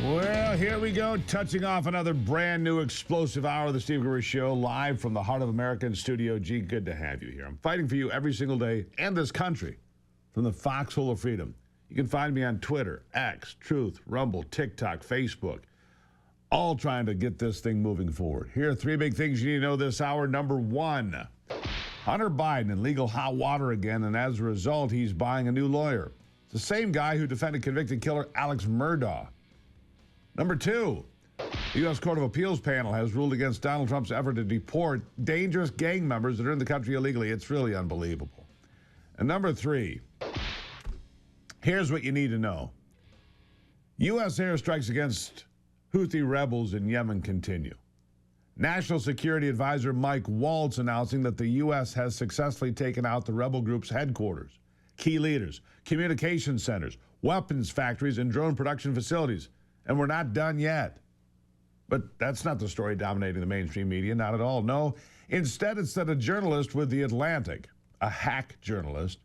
Well, here we go, touching off another brand new explosive hour of the Steve Gruber Show, live from the heart of America in Studio G. Good to have you here. I'm fighting for you every single day and this country from the foxhole of freedom. You can find me on Twitter, X, Truth, Rumble, TikTok, Facebook, all trying to get this thing moving forward. Here are three big things you need to know this hour. Number one, Hunter Biden in legal hot water again, and as a result, he's buying a new lawyer. It's the same guy who defended convicted killer Alex Mudaugh. Number two, the U.S. Court of Appeals panel has ruled against Donald Trump's effort to deport dangerous gang members that are in the country illegally. It's really unbelievable. And number three, here's what you need to know. U.S. airstrikes against Houthi rebels in Yemen continue. National Security Advisor Mike Waltz announcing that the U.S. has successfully taken out the rebel group's headquarters, key leaders, communication centers, weapons factories, and drone production facilities. And we're not done yet. But that's not the story dominating the mainstream media, not at all. No, instead it's that a journalist with The Atlantic, a hack journalist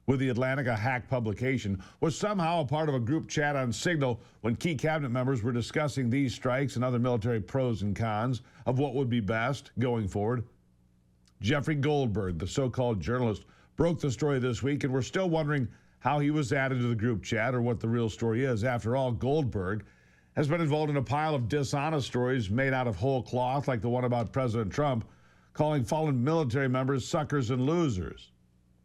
with The Atlantic, a hack publication, was somehow a part of a group chat on Signal when key cabinet members were discussing these strikes and other military pros and cons of what would be best going forward. Jeffrey Goldberg, the so-called journalist, broke the story this week, and we're still wondering how he was added to the group chat or what the real story is. After all, Goldberg has been involved in a pile of dishonest stories made out of whole cloth, like the one about President Trump calling fallen military members suckers and losers,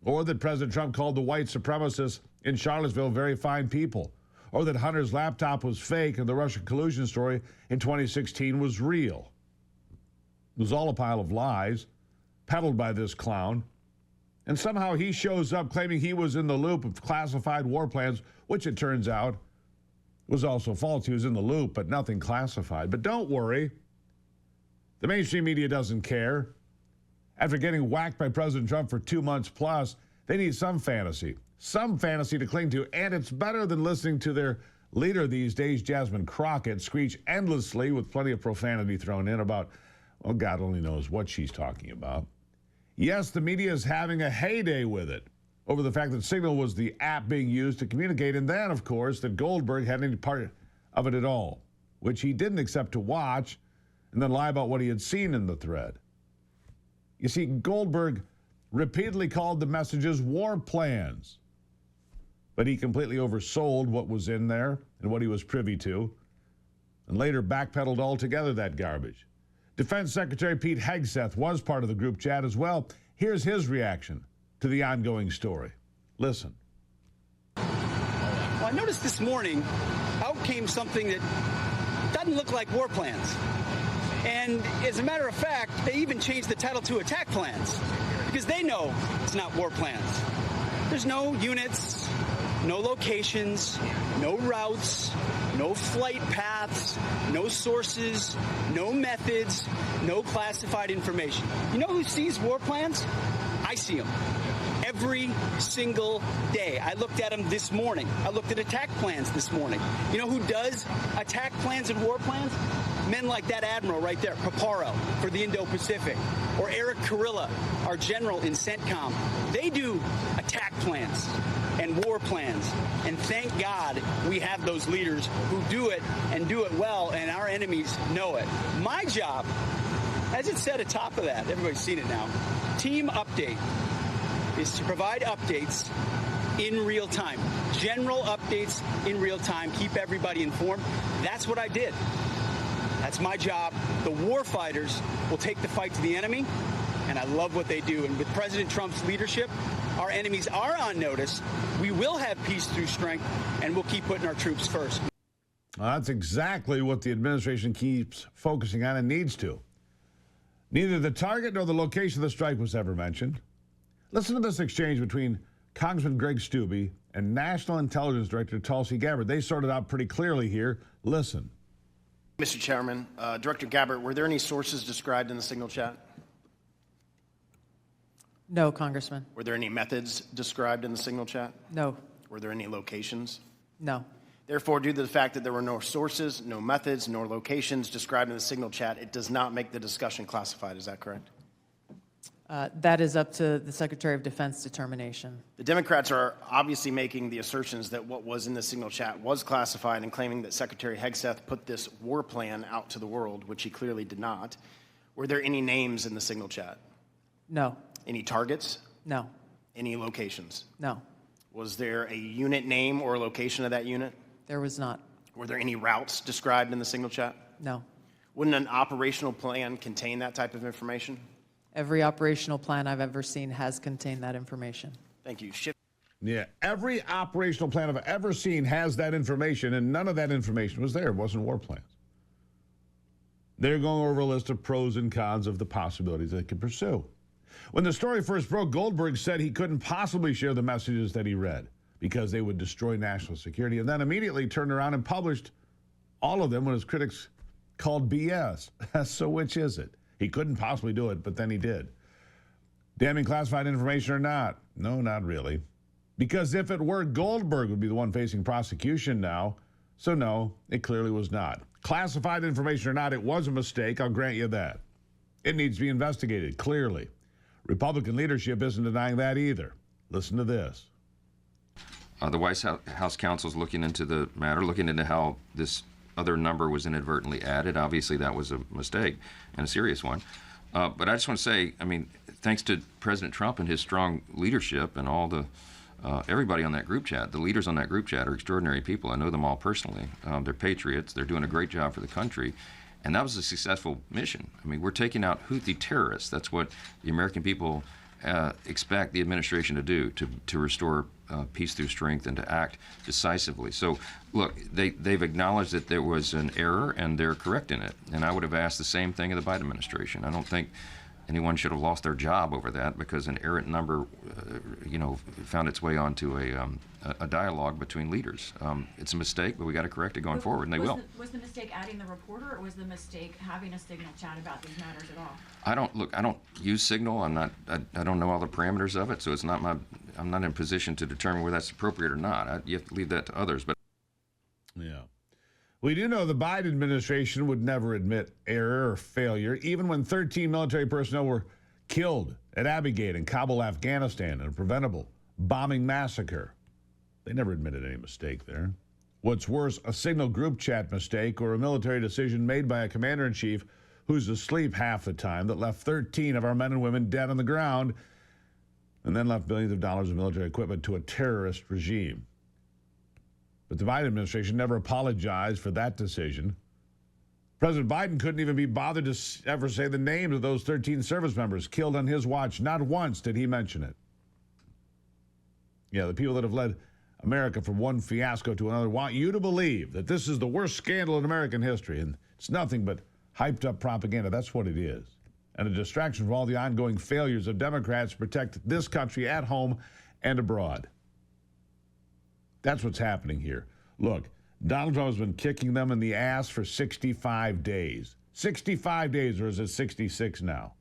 or that President Trump called the white supremacists in Charlottesville very fine people, or that Hunter's laptop was fake and the Russian collusion story in 2016 was real. It was all a pile of lies peddled by this clown. And somehow he shows up claiming he was in the loop of classified war plans, which it turns out was also false. He was in the loop, but nothing classified. But don't worry. The mainstream media doesn't care. After getting whacked by President Trump for 2 months plus, they need some fantasy to cling to. And it's better than listening to their leader these days, Jasmine Crockett, screech endlessly with plenty of profanity thrown in about, well, God only knows what she's talking about. Yes, the media is having a heyday with it over the fact that Signal was the app being used to communicate, and then, of course, that Goldberg had any part of it at all, which he didn't accept to watch and then lie about what he had seen in the thread. You see, Goldberg repeatedly called the messages war plans, but he completely oversold what was in there and what he was privy to, and later backpedaled altogether that garbage. Defense Secretary Pete Hegseth was part of the group chat as well. Here's his reaction to the ongoing story. Listen. Well, I noticed this morning out came something that doesn't look like war plans. And as a matter of fact, they even changed the title to attack plans because they know it's not war plans. There's no units, no locations, no routes, no flight paths, no sources, no methods, no classified information. You know who sees war plans? I see them every single day. I looked at them this morning. I looked at attack plans this morning. You know who does attack plans and war plans? Men like that admiral right there, Paparo, for the Indo-Pacific, or Eric Kurilla, our general in CENTCOM. They do attack plans and war plans. And thank God we have those leaders who do it and do it well, and our enemies know it. My job, as it said atop of that, everybody's seen it now, team update is to provide updates in real time. General updates in real time, keep everybody informed. That's what I did. That's my job. The war fighters will take the fight to the enemy, and I love what they do. And with President Trump's leadership, our enemies are on notice. We will have peace through strength, and we'll keep putting our troops first. That's exactly what the administration keeps focusing on and needs to. Neither the target nor the location of the strike was ever mentioned. Listen to this exchange between Congressman Greg Steube and National Intelligence Director Tulsi Gabbard. They sorted out pretty clearly here. Listen. Mr. Chairman, Director Gabbard, were there any sources described in the Signal chat? No, Congressman. Were there any methods described in the Signal chat? No. Were there any locations? No. Therefore, due to the fact that there were no sources, no methods, nor locations described in the Signal chat, it does not make the discussion classified. Is that correct? That is up to the Secretary of Defense determination. The Democrats are obviously making the assertions that what was in the signal chat was classified and claiming that Secretary Hegseth put this war plan out to the world, which he clearly did not. Were there any names in the signal chat? No. Any targets? No. Any locations? No. Was there a unit name or location of that unit? There was not. Were there any routes described in the signal chat? No. Wouldn't an operational plan contain that type of information? Every operational plan I've ever seen has contained that information. Thank you. Yeah, every operational plan I've ever seen has that information, and none of that information was there. It wasn't war plans. They're going over a list of pros and cons of the possibilities they could pursue. When the story first broke, Goldberg said he couldn't possibly share the messages that he read because they would destroy national security, and then immediately turned around and published all of them when his critics called BS. So which is it? He couldn't possibly do it, but then he did. Damning classified information or not? No, not really. Because if it were, Goldberg would be the one facing prosecution now. So no, it clearly was not. Classified information or not, it was a mistake, I'll grant you that. It needs to be investigated, clearly. Republican leadership isn't denying that either. Listen to this. The White House counsel is looking into the matter, looking into how this other number was inadvertently added. Obviously, that was a mistake and a serious one. But I just want to say, I mean, thanks to President Trump and his strong leadership and all the everybody on that group chat, the leaders on that group chat are extraordinary people. I know them all personally. They're patriots. They're doing a great job for the country. And that was a successful mission. I mean, we're taking out Houthi terrorists. That's what the American people expect the administration to do, to restore peace through strength and to act decisively. So, look, they've acknowledged that there was an error, and they're correcting it. And I would have asked the same thing of the Biden administration. I don't think anyone should have lost their job over that because an errant number, found its way onto a dialogue between leaders. It's a mistake, but we got to correct it going forward, and they will. Was the mistake adding the reporter, or was the mistake having a signal chat about these matters at all? I don't use Signal. I don't know all the parameters of it, so it's not I'm not in a position to determine whether that's appropriate or not. You have to leave that to others. But yeah. We do know the Biden administration would never admit error or failure, even when 13 military personnel were killed at Abbey Gate in Kabul, Afghanistan, in a preventable bombing massacre. They never admitted any mistake there. What's worse, a Signal group chat mistake or a military decision made by a commander-in-chief who's asleep half the time that left 13 of our men and women dead on the ground and then left billions of dollars of military equipment to a terrorist regime. But the Biden administration never apologized for that decision. President Biden couldn't even be bothered to ever say the names of those 13 service members killed on his watch. Not once did he mention it. Yeah, the people that have led America from one fiasco to another want you to believe that this is the worst scandal in American history, and it's nothing but hyped up propaganda. That's what it is. And a distraction from all the ongoing failures of Democrats to protect this country at home and abroad. That's what's happening here. Look, Donald Trump has been kicking them in the ass for 65 days. 65 days, or is it 66 now?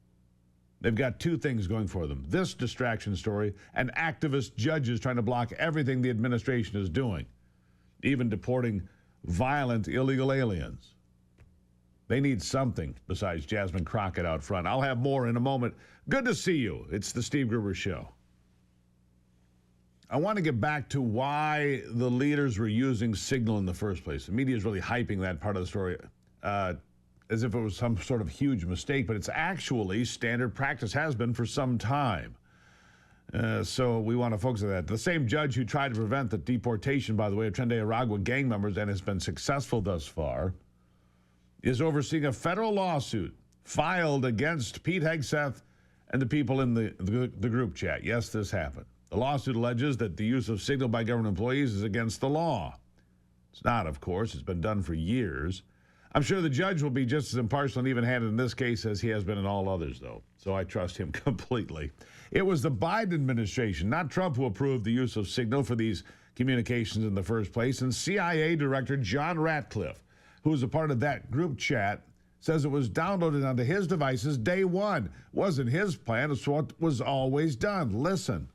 They've got two things going for them. This distraction story and activist judges trying to block everything the administration is doing, even deporting violent illegal aliens. They need something besides Jasmine Crockett out front. I'll have more in a moment. Good to see you. It's the Steve Gruber Show. I want to get back to why the leaders were using Signal in the first place. The media is really hyping that part of the story as if it was some sort of huge mistake, but it's actually standard practice, has been for some time. So we want to focus on that. The same judge who tried to prevent the deportation, by the way, of Tren de Aragua gang members and has been successful thus far, is overseeing a federal lawsuit filed against Pete Hegseth and the people in the group chat. Yes, this happened. The lawsuit alleges that the use of Signal by government employees is against the law. It's not, of course. It's been done for years. I'm sure the judge will be just as impartial and even-handed in this case as he has been in all others, though. So I trust him completely. It was the Biden administration, not Trump, who approved the use of Signal for these communications in the first place. And CIA Director John Ratcliffe, who was a part of that group chat, says it was downloaded onto his devices day one. Wasn't his plan. It's what was always done. Listen.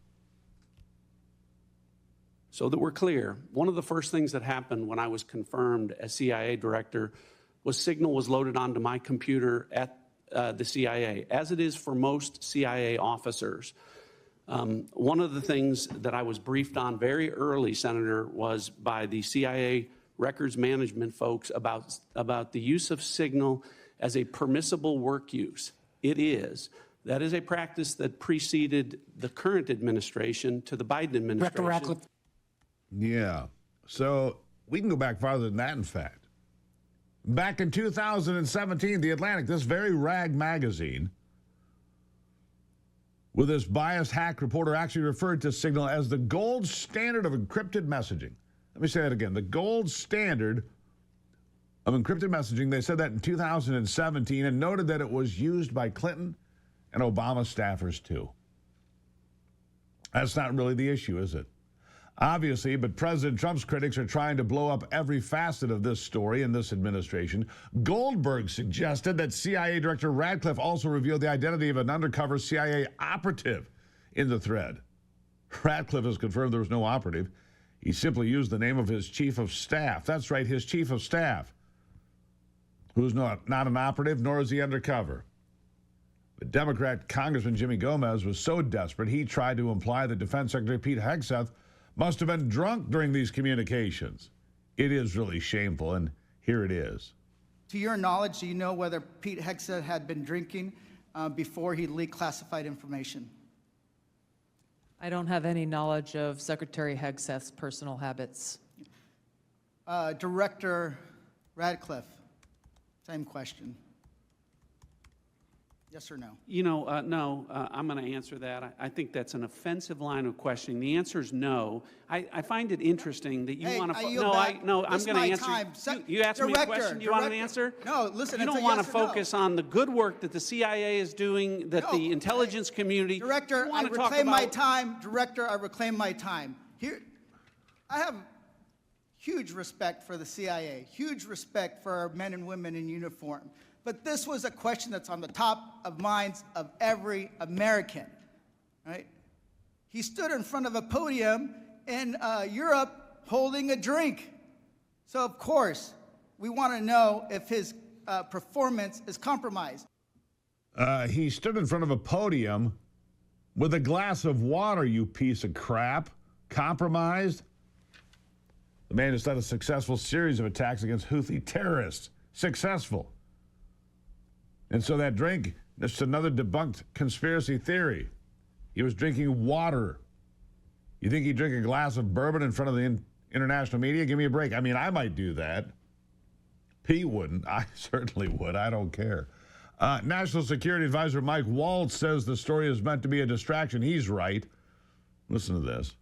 So that we're clear, one of the first things that happened when I was confirmed as CIA director was Signal was loaded onto my computer at the CIA, as it is for most CIA officers. One of the things that I was briefed on very early, Senator, was by the CIA records management folks about the use of signal as a permissible work use. It is. That is a practice that preceded the current administration to the Biden administration. Director Ratcliffe. Yeah. So we can go back farther than that, in fact. Back in 2017, The Atlantic, this very rag magazine, with this biased hack reporter, actually referred to Signal as the gold standard of encrypted messaging. Let me say that again. The gold standard of encrypted messaging. They said that in 2017 and noted that it was used by Clinton and Obama staffers too. That's not really the issue, is it? Obviously, but President Trump's critics are trying to blow up every facet of this story in this administration. Goldberg suggested that CIA Director Ratcliffe also revealed the identity of an undercover CIA operative in the thread. Ratcliffe has confirmed there was no operative. He simply used the name of his chief of staff. That's right, his chief of staff, who's not an operative, nor is he undercover. But Democrat Congressman Jimmy Gomez was so desperate, he tried to imply that Defense Secretary Pete Hegseth must have been drunk during these communications. It is really shameful, and here it is. To your knowledge, do you know whether Pete Hegseth had been drinking before he leaked classified information? I don't have any knowledge of Secretary Hegseth's personal habits. Director Radcliffe, same question. Yes or no? You know, no, I'm going to answer that. I think that's an offensive line of questioning. The answer is no. I find it interesting that you want to. No, I'm going to answer. You asked me a question. You want an answer? No, listen. You don't want to focus on the good work that the CIA is doing, that the intelligence community. Director, I reclaim my time. Director, I reclaim my time. Here, I have huge respect for the CIA, huge respect for our men and women in uniform. But this was a question that's on the top of minds of every American, right? He stood in front of a podium in Europe holding a drink. So, of course, we want to know if his performance is compromised. He stood in front of a podium with a glass of water, you piece of crap. Compromised? The man has led a successful series of attacks against Houthi terrorists. Successful. And so that drink, that's another debunked conspiracy theory. He was drinking water. You think he'd drink a glass of bourbon in front of the international media? Give me a break. I mean, I might do that. Pete wouldn't. I certainly would. I don't care. National Security Advisor Mike Waltz says the story is meant to be a distraction. He's right. Listen to this.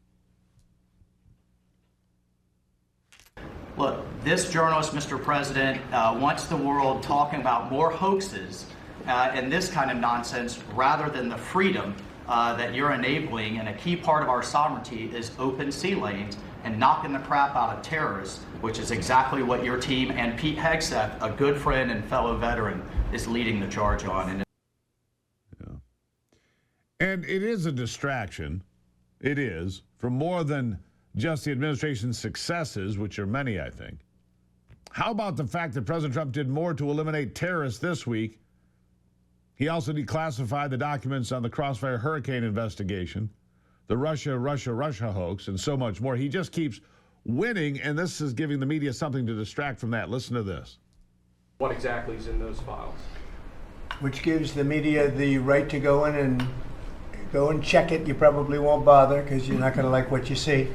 Look, this journalist, Mr. President, wants the world talking about more hoaxes and this kind of nonsense rather than the freedom that you're enabling. And a key part of our sovereignty is open sea lanes and knocking the crap out of terrorists, which is exactly what your team and Pete Hegseth, a good friend and fellow veteran, is leading the charge on. And it is a distraction. It is, for more than just the administration's successes, which are many, I think. How about the fact that President Trump did more to eliminate terrorists this week? He also declassified the documents on the Crossfire Hurricane investigation, the Russia hoax, and so much more. He just keeps winning, and this is giving the media something to distract from that. Listen to this. What exactly is in those files? Which gives the media the right to go in and check it. You probably won't bother because you're not going to like what you see.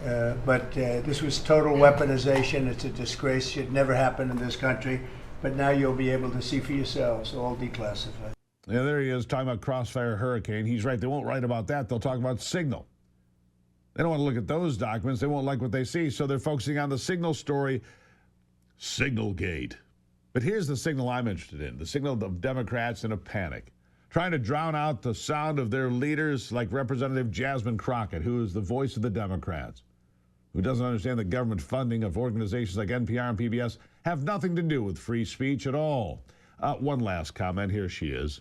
But this was total weaponization. It's a disgrace. Should never happen in this country. But now you'll be able to see for yourselves, all declassified. Yeah, there he is talking about Crossfire Hurricane. He's right. They won't write about that. They'll talk about Signal. They don't want to look at those documents. They won't like what they see. So they're focusing on the Signal story, Signalgate. But here's the signal I'm interested in, the signal of Democrats in a panic, trying to drown out the sound of their leaders like Representative Jasmine Crockett, who is the voice of the Democrats, who doesn't understand that government funding of organizations like NPR and PBS have nothing to do with free speech at all. One last comment. Here she is.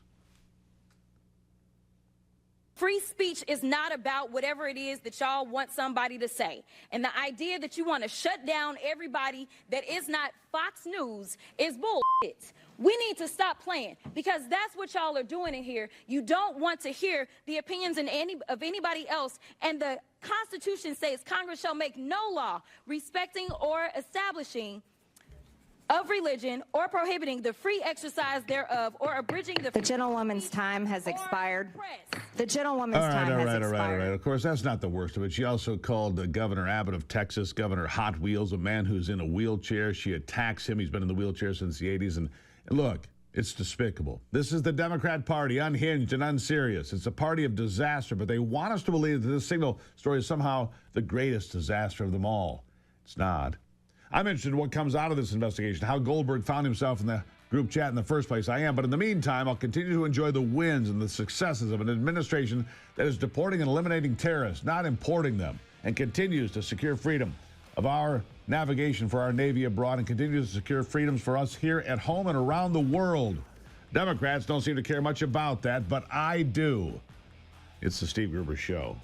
Free speech is not about whatever it is that y'all want somebody to say. And the idea that you want to shut down everybody that is not Fox News is bullshit. We need to stop playing, because that's what y'all are doing in here. You don't want to hear the opinions of anybody else, and the Constitution says Congress shall make no law respecting or establishing of religion or prohibiting the free exercise thereof or abridging the gentlewoman's time has expired. The gentlewoman's time has expired. All right. Of course, that's not the worst of it. She also called Governor Abbott of Texas, Governor Hot Wheels, a man who's in a wheelchair. She attacks him. He's been in the wheelchair since the 80s. And look, it's despicable. This is the Democrat Party, unhinged and unserious. It's a party of disaster, but they want us to believe that this Signal story is somehow the greatest disaster of them all. It's not. I'm interested in what comes out of this investigation, how Goldberg found himself in the group chat in the first place. I am. But in the meantime, I'll continue to enjoy the wins and the successes of an administration that is deporting and eliminating terrorists, not importing them, and continues to secure freedom of our navigation for our Navy abroad and continues to secure freedoms for us here at home and around the world. Democrats don't seem to care much about that, but I do. It's the Steve Gruber Show.